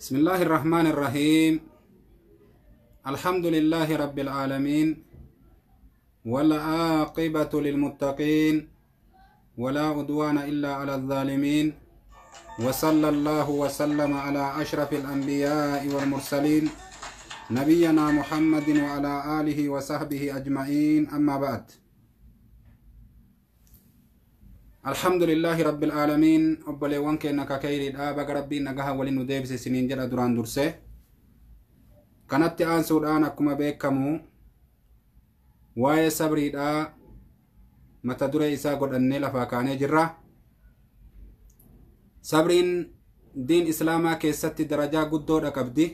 بسم الله الرحمن الرحيم. الحمد لله رب العالمين، والعاقبة للمتقين، ولا عدوان إلا على الظالمين، وصلى الله وسلم على أشرف الأنبياء والمرسلين نبينا محمد وعلى آله وصحبه أجمعين. أما بعد، الحمد لله رب العالمين. أبلي وانك إنك كيري الآبا ربي نجاها ولي نديبس سنين جرى دران درسه كانت آنسو الآن أكما بيكمو واي صبري الآ متى دري إسا قد أنيلا فاكاني جرى صبرين دين إسلاما كيست درجة قدو ركبدي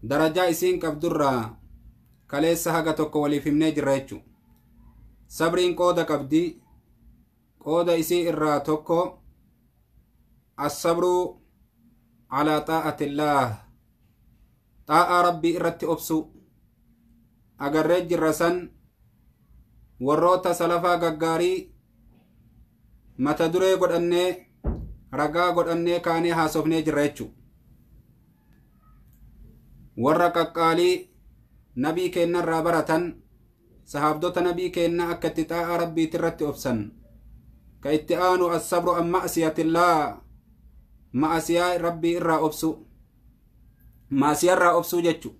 درجة إسين كبدر كاليسا هاقتوك ولي فمني جريتشو صبرين قودة كبدي قودة إسي إراتوكو الصبر على طاعة الله، طاعة ربي إرتي أبسو أغرج الرسن وروتا سلفا غغاري متدري قد أني رقا قد أني كاني هاسوفني جريتشو ورقا قالي نبي كينا رابرتن صحابدوتا نبي كينا أكتي طاعة ربي ترتي أبسن كإتئان الصبر عن معصية الله، معصية ربي إرى أبسو معصية إرى أبسو جتشو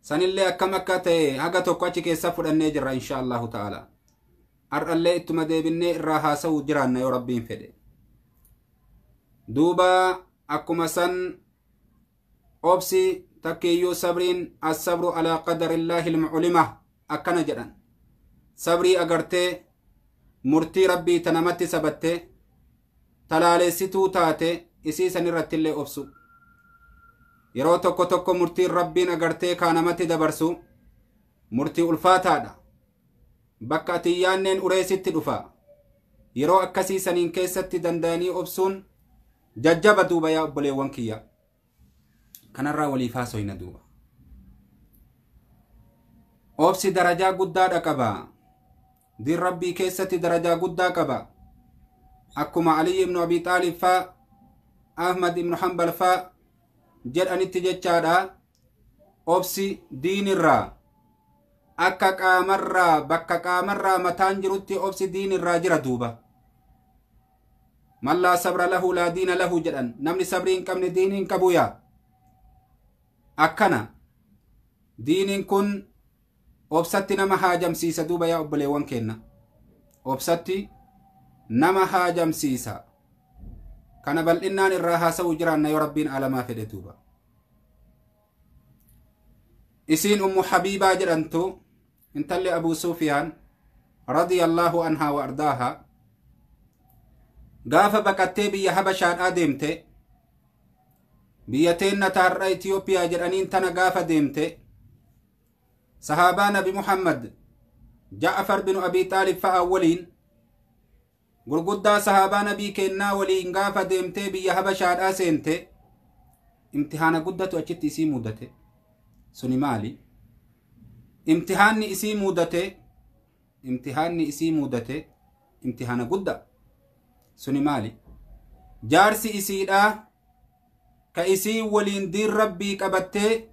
سن اللي أكما كاتي هاقا توقعش كي سفر النجر إن شاء الله تعالى أرى اللي إتما ديبني إرى هاسو جرانا يا ربي انفده دوبا أكما سن أبسي تكيو صبرين الصبر على قدر الله المعلمة أكنا جران صبري أغرتي murtii rabbii tanamatti sabatte talaalessituu taate isii san irratti illee obsu yeroo tokko tokko murtiin rabbiin agartee kaanamatti dabarsu murtii ulfaataadha. bakka ati yaanneen ureesitti dhufa yeroo akkasii saniin keessatti danda'anii obsuun jajjaba duuba yaa obboleewwan kiyya kanarraa waliif haasoyna duuba. obsi darajaa guddaadha qaba. دين ربي كيستي درجة قدا قبا أكما علي بن أبي طالب فا أحمد بن حنبل فا جد أن اتججادا أبسي دين الرا أكا قامر بكا قامر متان جرتي أبسي دين الرا جرى دوبا من لا صبر له لا دين له جدًا نمني صبرين كمن دين كبويا أكنا دين كن obsatti nama haajamsiisa duuba yaa obboleewwan kenna obsatti nama haajamsiisa kana bal'innaan irraa haasa'uu jiraanna yoo rabbiin alamaa fedhe duuba. isiin ummu habiibaa jedhantu intalli abuu sufiyaan radiyallahu anhaa wa ardaaha gaafa baqattee biyya habashaadhaa deemte biyya teenna taarra Itiyoophiyaa jedhaniin tana gaafa deemte صحابة نبي محمد جعفر بن أبي طالب فأولين قرقودا صحابة نبي كنا ولين غافة ديمتي بيا هبشاد آسينتي امتحان قدة أجت إسي مودته سني مالي امتحان إسي مودته امتحان قدة سني مالي جارسي إسي دا كإسي ولين دير ربي كبته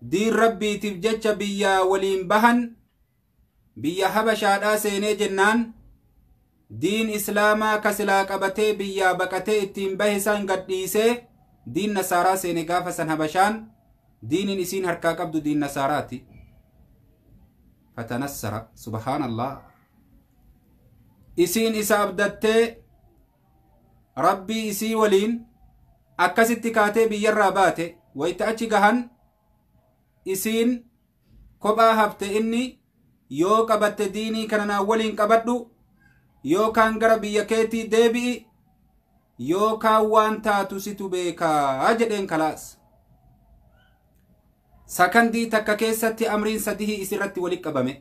دين ربي تفجج بيا ولين بهن بيا habashaadhaa seenee jennaan diin islaamaa kasilaa qabatee biyyaa baqatee ittiin bahe san gadhiisee diin nasaaraa seene gaafa san habashaan diinin isiin harkaa qabdu diin nasaaraati. fatanassara subhaanallah isiin isa abdattee rabbii isii waliin akkasitti kaatee biyyarraa baate wayita achi gahan isiin kophaa hafte inni yoo qabatte diinii kananaa waliin qabadhu yookaan gara biyya keetii deebi'i yookaan waan taatu situ beekaa jedheen kalaas. sakandii takka keessatti amriin sadihii isirratti walitti qabame.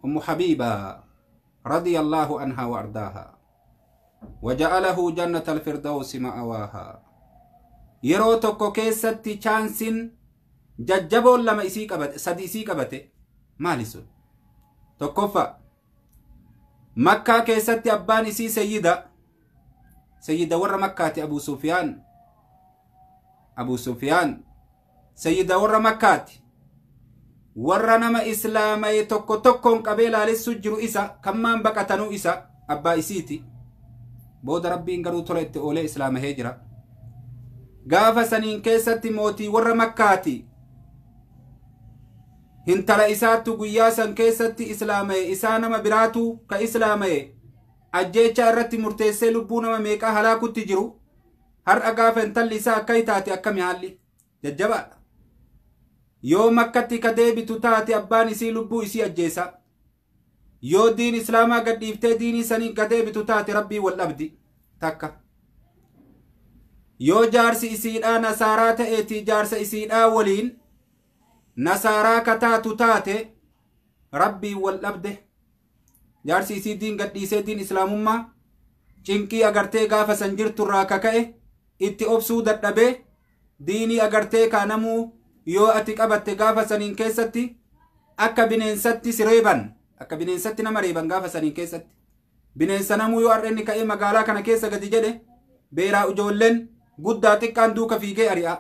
ummu habiibaa radiyallahu anhaa wa ardaaha waja'alahu jannata alfirdawsi ma'awaaha yeroo tokko keessatti chaansin jajjaboon lama isii qabate sadi isii qabate maali sun tokkoffa makkaa keessatti abbaan isii sayyida سيد ور مكة أبو سفيان سيد ور مكة ورنما إسلامي توكو توكون قبيلة للسجر إسا كمان بقتنو إسا أبا إسيتي بود ربي انقروا تولت أولي إسلام هجرة قافة سنين كيستي موتي ور مكاتي هنتلا إساتو قياسا كيستي إسلامي إسانما براتو كإسلامي أجيشا الرتي مرتيسي لبونا ميكا هلاكو تجرو هر أقافة انتل إسا كيتاتي أكامي هالي ججبا يو مكتي كديبي تتاتي أباني سي لبو إسي أجيسا يو دين إسلاما قد إفتي ديني سني كديبي تتاتي ربي والأبدي تاكا يو جارسي إسيدا نصارات إيتي جارس إسيدا ولين نصارا كتاتو تاتي ربي والأبدي جارسي إسي دين قد إسي دين إسلام ما چنكي أغرتي غافة سنجرتو راكاكي إتي أبسو دردبي ديني أغرتي كانمو yoo ati qabatte gaafa saniin keessatti akka bineensatti sireeban akka bineensatti nama reeban gaafa saniin keessatti bineensa namuu yoo arrenni ka'ee magaalaa kana keessa gadi jedhe beeraa ijoolleen guddaa xiqqaan duuka fiigee ari'a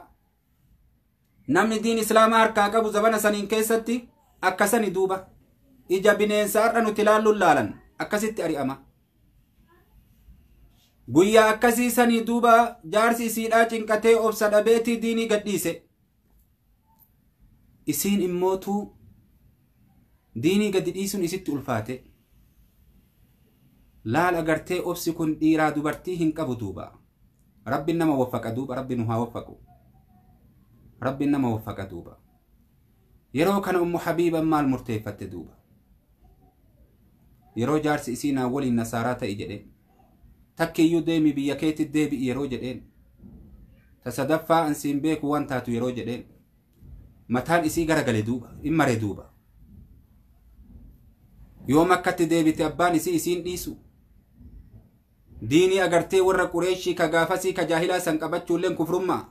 namni diin islaamaa harkaa qabu zabana saniin keessatti akkasani duuba ija bineensa har'a nuti laalluun laalan akkasitti ari'ama guyyaa akkasii sanii duuba jaarsi isiidhaa cinqatee obsa dhabeetii diinii gadhiise isiin immootu diinii gadi dhiisuun isitti ulfaate laal agartee obsi kun dhiiraa dubartii hin qabu duuba rabbiin nama waffaqa duuba rabbiin nu haa waffaqu rabbiin nama waffaqa duuba yeroo kana ummu habiiban maal murteeffatte duuba yeroo jaarsi isiinaa waliin nasaaraa ta'e jedheen takkiiyyuu deemi biyya keetti deebi'i yeroo jedheen tasadaffaa ansiin beeku waan taatu yeroo jedheen mataan isii garagale duuba immare duuba yoo makkatti deebite abbaan isii isiin dhiisu diinii agartee warra qureeshii ka gaafasii ka jaahilaa san qabachuulleen kufrummaa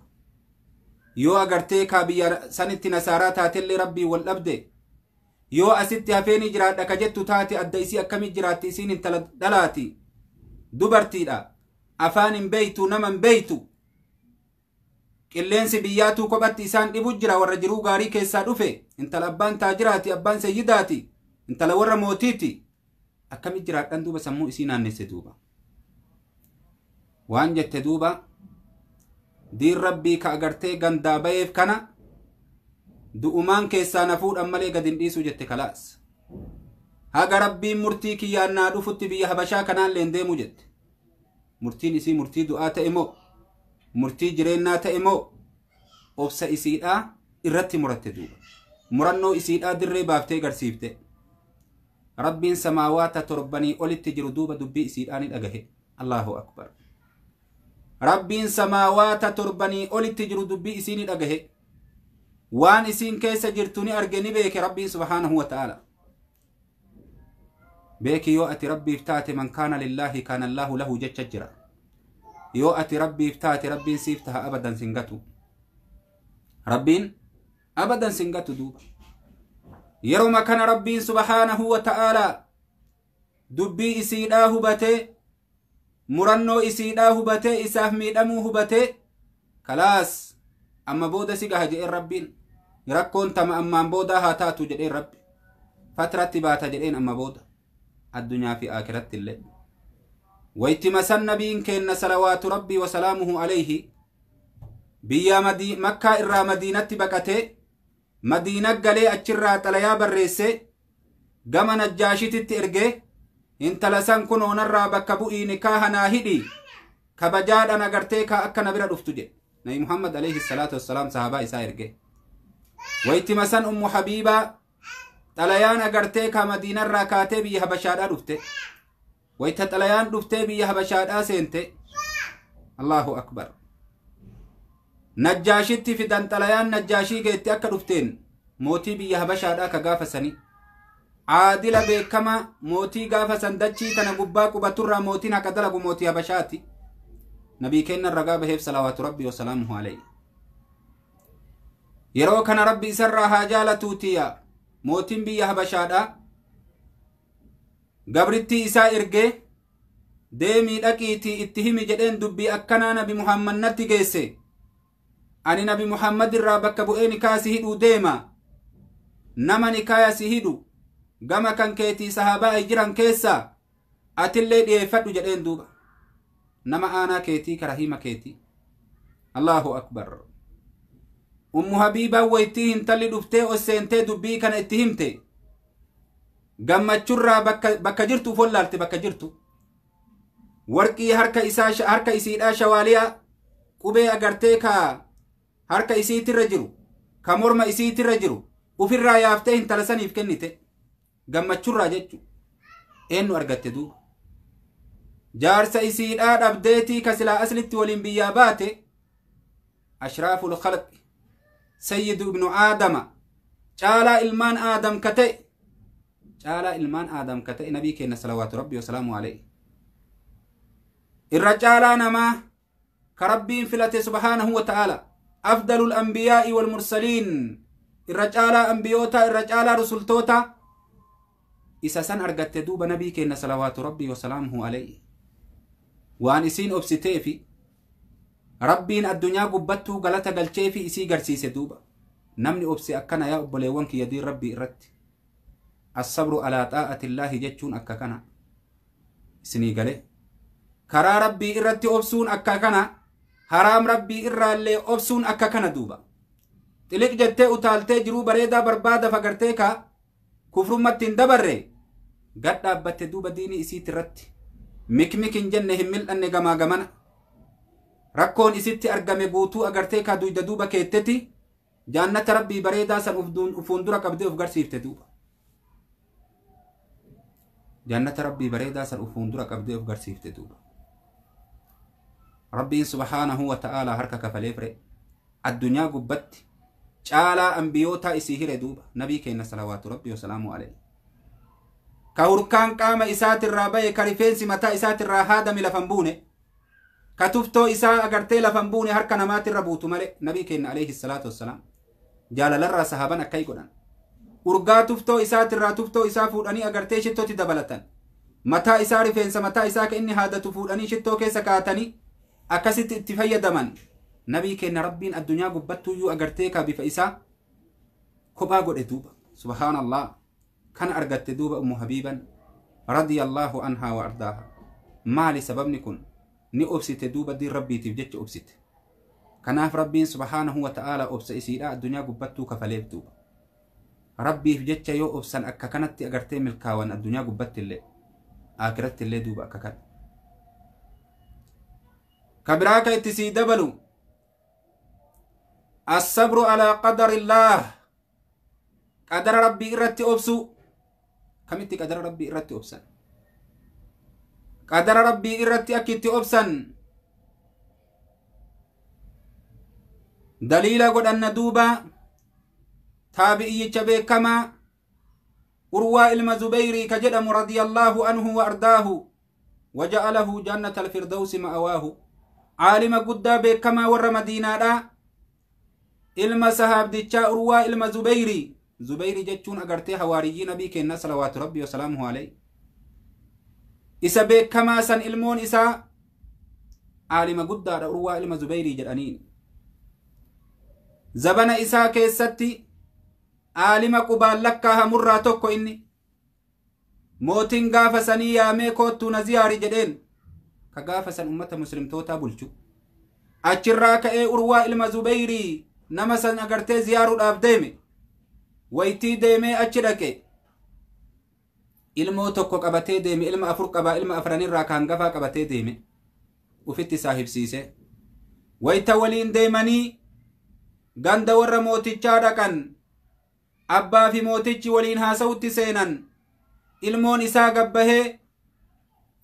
yoo agartee ka biyya sanitti nasaaraa taatellee rabbii wal dhabde yoo asitti hafeenii jiraadha ka jettu taate adda isii akkamii jiraatti isiin intala dhalaati dubartiidha afaan hin beeytu nama hin beeytu qilleensi biyyaatuu kophatti isaan dhibu jira warra jiruu gaarii keessaa dhufe intala abbaan taajiraati abbaan sayyidaati intala warra mootiiti akkamii jiraadhan duuba sammuu isii naannesse duuba waan jette duuba diin rabbii ka agartee gandaa bayeef kana du'umaan keessaa na fuudhan malee gad hin dhiisu jette kalaas haga rabbiin murtii kiyyaannaa dhufutti biyya habashaa kanaan leen deemu jette murtiin isii murtii du'aa ta'e moo murtii jireennaa ta'e moo obsa isiidhaa irratti muratte duuba murannoo isiidhaa dirree baaftee garsiifte rabbiin samaawaata torbanii olitti jiru duuba dubbii isiidhaa ni dhagahe allahu akbar rabbiin samaawaata torbanii olitti jiru dubbii isii ni dhagahe waan isiin keessa jirtu ni arge ni beeke rabbiin subhaanahu wa ta'ala beeki yoo ati rabbiif taate man kaana lillaahi kaana allaahu lahu jecha jira yoo ati rabbiif taate rabbiin siif taha abadan singatu rabbiin abadan singatu duuba yeroo kana rabbiin subhaanahu wa ta'ala dubbii isiidhaa hubatee murannoo isiidhaa hubatee isaaf miidhamuu hubatee kalaas amma booda si gaha jedheen rabbiin rakkoon tama ammaan booda haa taatu jedheen rabbi fatratti baata jedheen amma booda addunyaa fi aakiratti illee ويتم سن نبيين كن صلوات ربي وسلامه عليه بيا مكة إرى مدينة بكته مدينة قلي أتشرى تليا بريسي قم نجاشي تترقى انت لسان كنو نرى بكبؤي نكاها ناهدي كبجاد أنا قرتيكا أكا نبرا رفتجي نبي محمد عليه الصلاة والسلام صحابة إسائرقى ويتم سن أم حبيبة تليان قرتيكا مدينة راكاتي بيها بشارة رفته ويتطليان دفتي بي habashaadhaa seente Allahu akbar najjaashitti fidan xalayaan najjaashii geetti akka dhufteen mootii biyya habashaadhaa ka gaafasani aadila beekama mootii gaafasan dachii tana gubbaa qubaturraa mootiin akka dalagu mootii habashaati nabii kenna ragaa baheef salawaatu rabbi wa salaamuhu alayhi yeroo kana rabbi isarraa haa jaalatuutiya mootiin biyya habashaadhaa gabritti isaa ergee deemii dhaqiitii itti himi jedheen dubbii akkanaa nabi Muhammad natti geesse ani nabi Muhammad irraa bakka bu'ee nikaa si hidhuu deema nama nikaa si hidhu gama kan keetii sahaabaa ay jiran keessaa atillee dhiyeeffadhu jedheen duuba nama aanaa keetii karahima keetii Allahu akbar ummu habiibaa waytii hintalli dhuftee osseentee dubbii kana itti himte gammachurraa bakka jirtu follaalte bakka jirtu warqii harka isiidhaa shawaaliyaa qubee agartee ka harka isiitirra jiru ka morma isiitirra jiru ufirraa yaaftee intala saniif kennite gammachurraa jechu eenyu argatte duuba jaarsa isiidhaa dhabdeetii ka silaa aslitti waliin biyyaa baate ashraaful khalq sayyidu ibnu aadama caalaa ilmaan aadam ka ta'e nabii keenya salawaatu rabbii wasalaamu alayhi irra caalaa namaa ka rabbiin filate subhaanahu wa ta'ala afdalul anbiyaa'i wal mursaliin irra caalaa anbiyoota irra caalaa rusultoota isa san argatte duuba nabii keenya salawaatu rabbii wasalaamuhu alayhi waan isiin obsiteefi rabbiin addunyaa gubbattuu galata galcheefi isii garsiise duuba namni obsi akkana yaa obboleewwan kiyya diin rabbii irratti as-sabru alaa xaa'atillaahi jechuun akka kana isinii gale karaa rabbii irratti obsuun akka kana haraam rabbii irraallee obsuun akka kana duuba xiliq jettee utaaltee jiruu bareedaa barbaada fagartee ka kufrummatti hin dabarre gad dhaabbatte duuba diinii isiitti irratti mikmik hin jenne hin mil'anne gamaa gamana rakkoon isitti argame guutuu agartee ka duyda duuba keetteti jaannata rabbii bareedaa san ufuun dura qabdee uf garsiifte duuba jaannata rabbii bareedaa san ufuun dura qabdee uf garsiifte duuba rabbiin subhaanahu wa ta'aalaa harka kafalee fire addunyaa gubbatti caalaa anbiyootaa isii hire duuba nabii keenya salawaatu rabbii wasalaamu alayhi ka hurkaan qaama isaatirraa baye ka rifeensi mataa isaatirraa haadame lafan buune ka tuftoo isaa agartee lafan buune harka namaatirra buutu male nabii keenya alayhi salaatu wassalaam jaalalarraa sahaban akkay godhan urgaa tuftoo isaatirraa tuftoo isaa fuudhanii agartee shittooti dabalatan mataa isaa rifeensa mataa isaa ka inni haadatu fuudhanii shittoo keessa kaatanii akkasitti itti fayyadaman nabii keenya rabbiin addunyaa gubbattuyyuu agartee ka bifa isaa kophaa godhe duuba subhaanallah kana argatte duuba ummu habiiban radiyallahu anhaa wa ardaaha maali sababni kun ni obsite duuba diin rabbiitiif jecha obsite kanaaf rabbiin subhaanahu wa ta'aalaa obsa isiidha addunyaa gubbattuu kafaleef duuba rabbiif jecha yoo obsan akka kanatti agartee milkaawan addunyaa gubbattillee aakirattillee duuba akka kana كبراك اتسي دبلو الصبر على قدر الله قدر ربي إرتي أبسو كمتي قدر ربي إرتي أبسن قدر ربي إرتي أكيتي أبسن دليل قد أن دوبا تابعي جبه كما أروى المزبيري كجدم رضي الله عنه وأرداه وجعله جنة الفردوس مأواه عالم قدا بكما ور مدينة دا علم صحاب ديچا أروى علم زبيري جتشون أغرتي حواريين نبي كنا صلوات ربي وسلامه عليه إسا بكما سن علمون إسا عالم قدا دا أروى علم زبيري جرانين زبن إسا كيستي عالم قبال لكها مرة توكو إني موتين غافة سنية ميكوتو نزياري جدين كغافة سن أمة مسلم توتا بلچو أچراك أروى علم زبيري نمسن أغرتي زيارو الأبديمي ويتي ديمي أچرك علمو توكو قبتي ديمي علم أفر قبا علم أفراني راكان غفا قبتي ديمي وفتي صاحب سيسي ويتا ولين ديماني غند ور موتي چادكن أبا في موتي ولين هاسوتي سينن ilmoon isaa gabbahee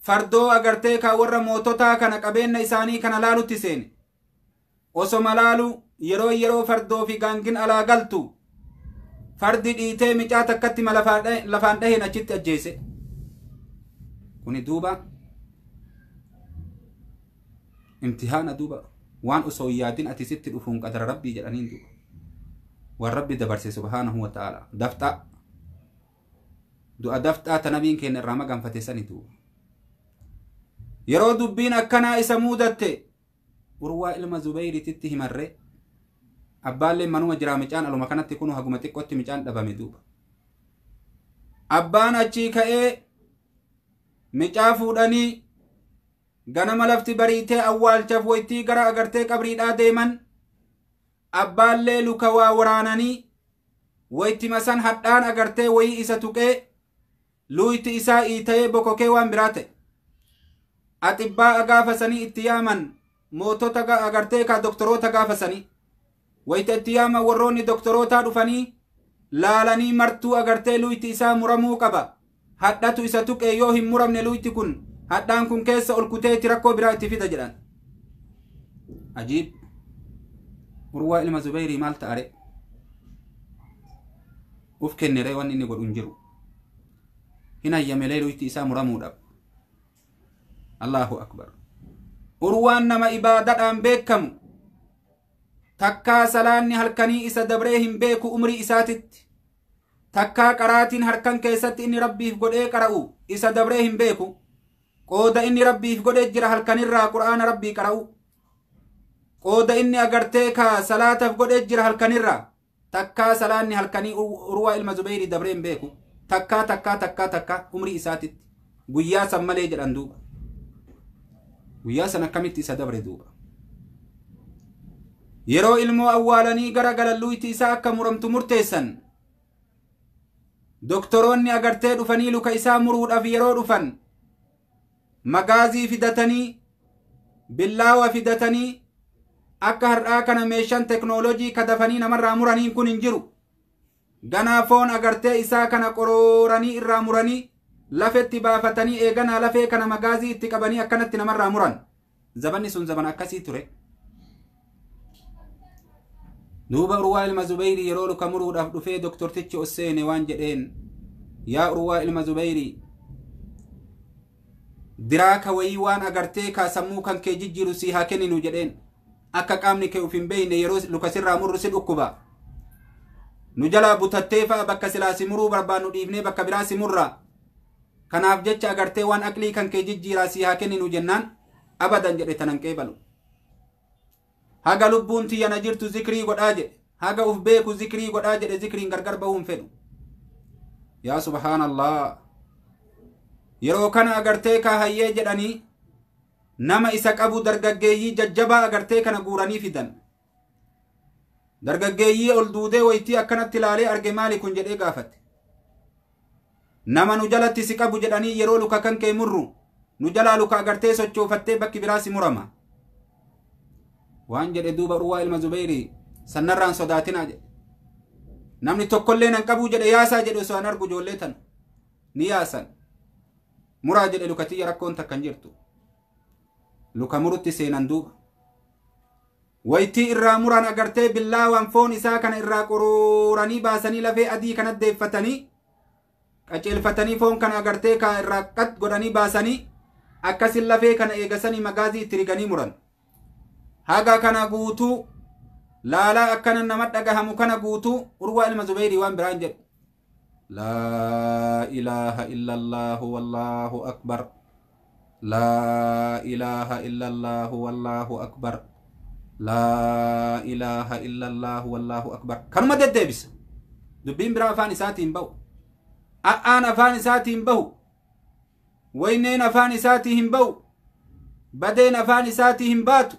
fardoo agartee ka warra moototaa kana qabeenna isaanii kana laalutti seene osoma laalu yeroo fardoo fi gaangin alaa galtu fardi dhiitee micaa takkatti lafaan dhaheen achitti ajjeese kuni duuba imtihaana duuba waan osoo yaadin ati sitti dhufuun qadara rabbii jedhaniin duuba waan rabbi dabarse subhaanahu wa ta'ala dafta du'a daftaa ta nabiin keenya irraa maganfate sanitu yeroo dubbiin akkanaa isa muudatte urwaa ilma zubayriititti himarre abbaallee manuma jiraa micaan aluma kanatti kunu haguma xiqqootti micaan dhabame duuba abbaan achii ka'ee micaa fuudhanii ganama lafti bariitee awwaalchaaf waytii gara agartee qabriidhaa deeman abbaallee luka waa waraananii wayti masan hadhaan agartee wayii isa tuqee luyti isaa iita'ee bokokee waan biraa ta'e atibbaa agaafasanii itti yaaman mootota agartee ka doktoroota gaafasanii wayta itti yaaman warroonni doktorootaa dhufanii laalanii martuu agartee luyti isaa muramuu qaba hadhatu isa tuqee yoo hin muramne luyti kun hadhaan kun keessa ol kuteeti rakkoo biraa itti fida jedhan ajiib urwaa ilma zubayrii maal ta'are uf kennere waan inni godhu hin jiru hin hayyamelee luyti isaa muramuudhaaf Allahu akbar urwaan nama ibaadadhaan beekamu takkaa salaanni halkanii isa dabree hin beeku umrii isaatitti takkaa qaraatiin harkan keessatti inni rabbiif godhee qara'u isa dabree hin beeku qooda inni rabbiif godhee jira halkanirraa qur'aana rabbii qara'u qooda inni agartee ka salaataaf godhee jira halkanirraa takkaa salaanni halkanii urwaa ilma zubayrii dabree hin beeku takkaa umrii isaatitti guyyaa san malee jedhan duuba guyyaa san akkamitti isa dabre duuba yeroo ilmoo awwaalanii gara galalluuyti isaa akka muramtu murteessan doktoroonni agartee dhufanii luka isaa muruudhaaf yeroo dhufan magaazii fidatanii billaawa fidatanii akka har'aa kana meeshaan teknoolojii kadafanii namarraa muraniin kun hin jiru ganaa foon agartee isaa kana qorooranii irraa muranii lafetti baafatanii eeganaa lafee kana magaazii itti qabanii akkanatti namarraa muran zabanni sun zaban akkasii ture duuba urwaa ilma zubayrii yeroo luka muruudhaaf dhufee doktortichi osseene waan jedheen yaa urwaa ilma zubayrii diraaka wayii waan agartee ka sammuu kan kee jijjiiru sii haa kenninu jedheen akka qaamni kee uf hin beeyne yeroo luka sirraa murru si dhukkuba nu jalaa butattee fa'a bakka silaa si muruu barbaannu dhiifnee bakka biraa si murra kanaaf jecha agartee waan aqlii kan kee jijjiiraa sii haa kenninu jennaan abadan jedhe tanan qeebalu haga lubbuun tiyyana jirtu zikrii godhaa jedhe haga uf beeku zikrii godhaa jedhe zikriin gargar bahuu hin fedhu yaa subhaanallah yeroo kana agartee ka hayyee jedhanii nama isa qabu dargaggeeyyii jajjabaa agartee kana guuranii fidan dargaggeeyyii ol duudee waytii akkanatti ilaalee arge maali kun jedhee gaafate nama nu jalatti si qabu jedhanii yeroo luka kan kee murru nu jalaa luka agartee sochoofattee bakki biraa si murama waan jedhe duuba urwaa ilma zubayrii sannarraan sodaatinaa jedhe namni tokkollee nan qabu jedhe yaasaa jedhe osoo an argu ijoollee tan ni yaasan muraa jedhe lukatiyya rakkoon takkan jirtu luka murutti seenan duuba waytii irraa muran agartee billaawaan foon isaa kana irraa qorooranii baasanii lafee adii kanat deeffatanii qaceelfatanii foon kana agartee ka irraa qat godhanii baasanii akkasin lafee kana eegasanii magaazii itti riganii muran haga kana guutuu laalaa akkana nama dhagahamu kana guutuu urwaa ilma zubayrii waan biraan jedhu laa ilaaha illallahu wallaahu akbar laa ilaaha illallahu wallaahu akbar laa ilaaha illallahu wallaahu akbar kanuma deddeebisa dubbiin biraa afaan isaatiin bahu a'aan afaan isaatiin bahu wayneen afaan isaatii hin bahu badeen afaan isaatii hin baatu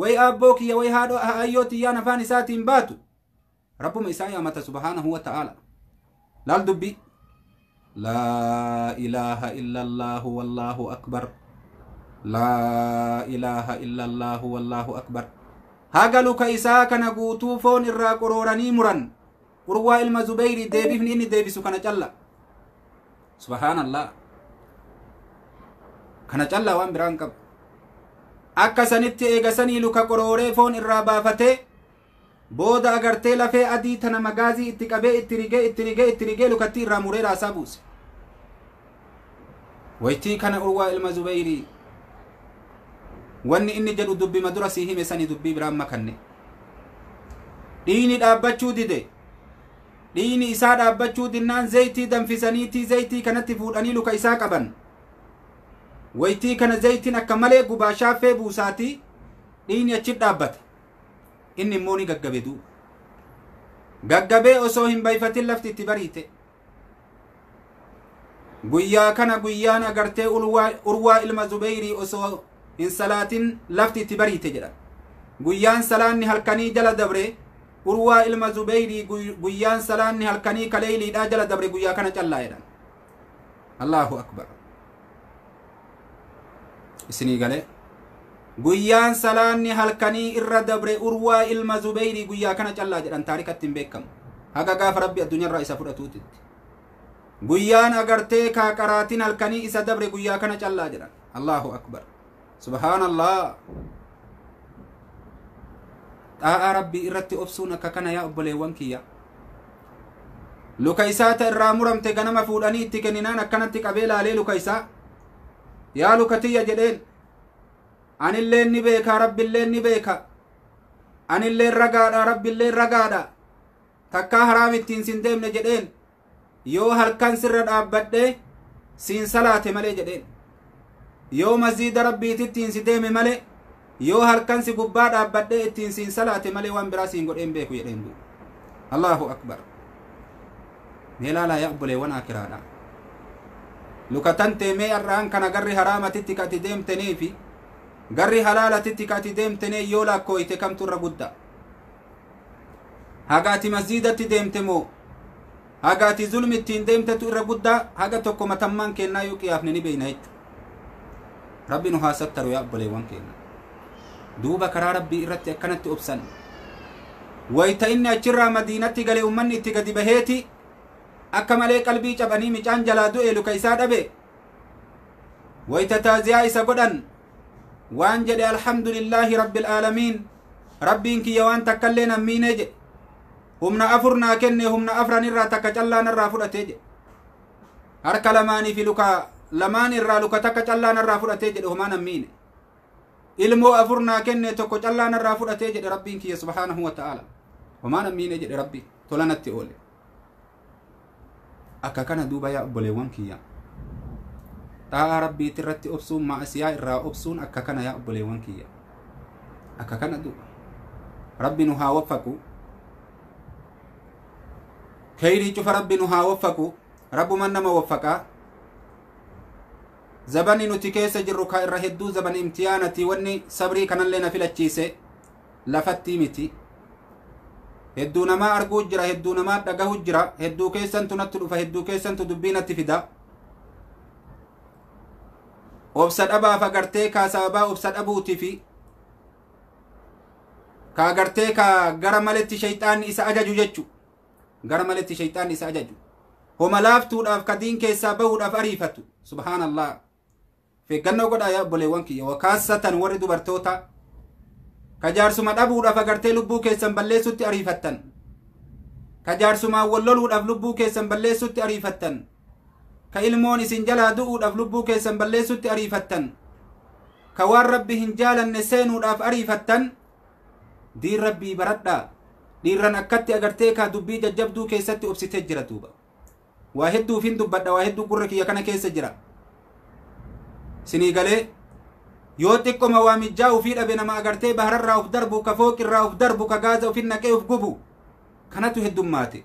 way abboo kiyya way haadho hayyootiyaan afaan isaatiin baatu rabbuma isaa yaamata subhaanahu wa ta'ala laal dubbii laa ilaaha illallahu wallaahu akbar laa ilaaha illallahu wallaahu akbar haga luka isaa kana guutuu foon irraa qorooranii muran urwaa ilma zubayrii deebifni inni deebisu kana calla subhaanallah kana calla waan biraan qabu akka sanitti eegasanii luka qorooree foon irraa baafatee booda agartee lafee adii tana magaazii itti qabee itti rigee lukatti irraa muree raasaa buuse waytii kana urwaa ilma zubayrii wanni inni jedhu dubbima dura sii hime sanii dubbii biraan makanne dhiini dhaabbachuu dide dhiini isaa dhaabbachuu dinnaan zaytii danfisaniitii zaytii kanatti fuudhanii luka isaa qaban waytii kana zaytiin akka malee gubaa shaaffee buusaatii dhiini achi dhaabbata inni immoo ni gaggabe duuba gaggabee osoo hin bayfatin lafti itti bariite guyyaa kana guyyaan agartee urwaa ilma Zubeyrii osoo hin salaatin lafti itti bariite jedha guyyaan salaanni halkanii jala dabre urwaa ilma Zubeyrii guyyaan salaanni halkanii kaleeyliidhaa jala dabre guyyaa kana callaa jedhan Allahu akbar isinii galee guyyaan salaanni halkanii irra dabre urwaa ilma Zubeyrii guyyaa kana callaa jedhan taarikatti hin beekamu haga gaafa rabbi addunyaarraa isa fudhatuutitti guyyaan agartee kaaqaraatiin halkanii isa dabre guyyaa kana callaa jedhan Allahu akbar subhaanallah xaa'aa rabbii irratti obsuun akka kana yaa obboleewwan kiyya luka isaata irraa muramte ganama fuudhanii itti kenninaan akkanatti qabee laalee luka isaa yaa luka tiyya jedheen anilleen ni beeka rabbilleen ni beeka anilleen ragaadha rabbilleen ragaadha takkaa haraam ittiin sin deemne jedheen yoo halkan sirra dhaabbadhe siin salaate malee jedheen yoo masjiida rabbiitittiin si deeme malee yoo halkan si gubbaa dhaabbadhe ittiin siin salaate malee waan biraa siin godheen beeku jedheen du Allahu akbar meelaalaa yaa obboleewwan akiraadha lukatan teemee arraan kana garri haraamatitti kati deemtenee fi garri halaalatitti kati deemtenee yoo lakkooyte kamtu irra guddaa hagaati masjiidatti deemte moo hagaati zulmi ittiin deemtetu irra guddaa haga tokko matammaan kennaa yoo qiyaafne ni beeyna jechu rabbi nu haasattaru yaa obboleewwan kenna duuba karaa rabbii irratti akkanatti obsan wayta inni achirraa madiinatti gale ummanni itti gadi baheeti akka malee qalbii cabanii micaan jalaa du'e luka isaa dhabe wayta taaziyaa isa godhan waan jedhe alhamdulillaahi rabbil aalamiin rabbiin kiyya waan takkallee nammiinee jedhe humna afur naa kenne humna afran irraa takka callaan irraa fudhatee jedhe harka lamaanii fi luka lamaan irraa luka takka callaan irraa fudhatee jedhe homaa nammiine ilmoo afur naa kenne tokko callaan irraa fudhatee jedhe rabbiin kiyya subhaanahu wa ta'ala homaa nammiine jedhe rabbi tolanatti oole akka kana duuba yaa obboleewwan kiyya xaa'aa rabbiitti irratti obsuun ma'asiyaa irraa obsuun akka kana yaa obboleewwan kiyya akka kana duuba rabbi nu haa waffaqu khayrii cufa rabbi nu haa waffaqu rabbuman nama waffaqaa zabani nuti keessa jirru ka irra hedduu zaban imtiyaanati wanni sabrii kanallee na filachiise lafatti miti hedduu namaa arguu jira hedduu namaa dhagahu jira hedduu keessantu natti dhufa hedduu keessantu dubbii natti fida obsa dhabaaf agartee kaa sababaa obsa dhabuuti fi ka agartee ka gara maletti shayxaanni isa ajaju jechu gara maletti shayxaanni isa ajaju homa laaftuudhaaf ka diin keessaa bahuudhaaf ariifatu subhaanallah feeggannoo godhaa yaa obboleewwan kiyya wakaasatan warri dubartoota ka jaarsuma dhabuudhaaf agartee lubbuu keessan balleessutti ariifattan ka jaarsumaan walloluudhaaf lubbuu keessan balleessutti ariifattan ka ilmoon isin jalaa du'uudhaaf lubbuu keessan balleessutti ariifattan ka waan rabbi hin jaalanne seenuudhaaf ariifattan diin rabbii baradhaa dhiirran akkatti agartee ka dubbii jajjabduu keessatti obsitee jira duuba waa hedduuf hin dubbadha waa hedduu gurra kiyya kana keessa jira sinii galee yoo xiqqoma waa mijjaa ufii dhabe nama agartee bahararraa uf darbu ka fooqirraa uf darbu ka gaaza ufin naqee uf gubu kanatu heddummaate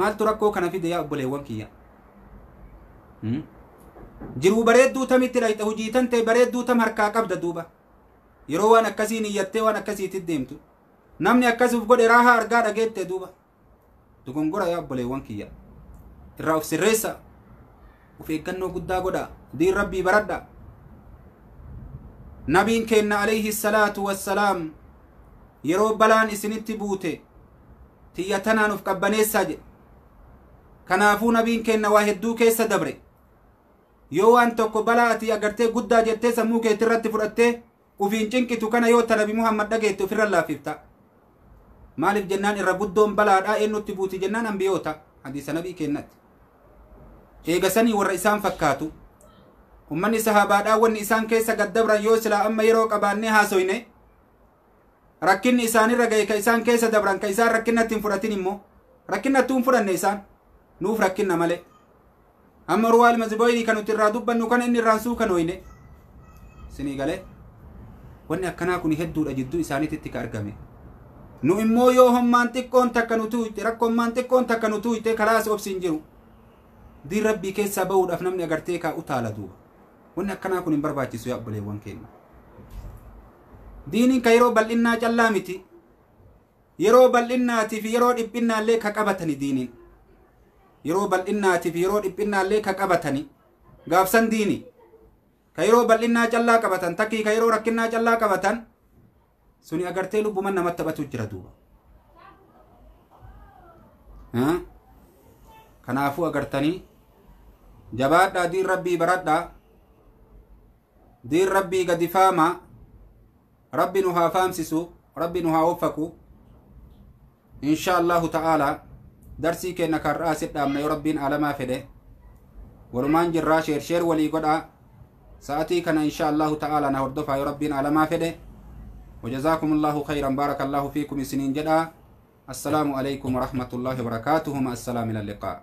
maaltu rakkoo kana fide yaa obboleewwan kiyya jiruu bareedduu tamitti dhayxa hujii tan ta'e bareedduu tam harkaa qabda duuba yeroo waan akkasiin iyyattee waan akkasiitti deemtu namni akkas uf godhe raahaa argaa dhageette duuba dogongora yaa obboleewwan kiyya irraa uf sirreessa uf eeggannoo guddaa godha diin rabbii baradha nabiin keenna alayhi salaatu wassalaam yeroo balaan isinitti buute tiyya tanaan uf qabbaneessaa jedhe kanaafuu nabiin keenna waa hedduu keessa dabre yoo waan tokko balaa ati agartee guddaa jettee sammuu keetti irratti fudhattee ufiin cinqitu kana yoo ta nabi muhammad dhageette ofirra laaffifta maaliif jennaan irra guddoon balaadhaa eennutti buuti jennaan ambiyoota hadiisa nabii keennatti eegasanii warra isaan fakkaatu ummanni sahabaadhaa wanni isaan keessa gaddabran yoo silaa amma yeroo qabaannee haasoyne rakkinni isaanirra gahe ka isaan keessa dabran ka isaan rakkinnatti hin fudhatin immoo rakkinnatti hin fudhanne isaan nuuf rakkinna malee amma urwaa ilma Zubeyrii kan nuti irraa dubbannu kana inni irraan suukanoyne sinii galee wanni akkanaa kun hedduudha jidduu isaaniitti ka argame nu immoo yoo hommaan xiqqoon takka nu tuuyte rakkoommaan xiqqoon takka nu tuuyte kalaas obsiin jiru diin rabbii keessaa bahuudhaaf namni agartee kaa utaala duuba wanni akkanaa kun hin barbaachisu yaa obboleewwan keenya diiniin ka yeroo bal'innaa callaa miti yeroo bal'innaatiif yeroo dhiphinnaallee ka qabatani diiniin yeroo bal'innaatiif yeroo dhiphinnaallee ka qabatani gaafsan diini ka yeroo bal'innaa callaa qabatan takkii ka yeroo rakkinnaa callaa qabatan suni agartee lubbuman namatti taphatu jira duuba kanaafuu agartanii jabaadhaa diin rabbii baradhaa diin rabbii gadi faama rabbi nu haa faamsisu rabbi nu haa waffaku insha allahu ta'ala darsii keenna karraa sidhaamna yoo rabbiin alamaa fedhe walumaan jirraa sheer walii godhaa sa'atii kana insha allahu ta'ala na hordofaa yoo rabbiin alamaa fedhe وجزاكم الله خيرا بارك الله فيكم سنين جدا السلام عليكم ورحمة الله وبركاته مع السلام إلى اللقاء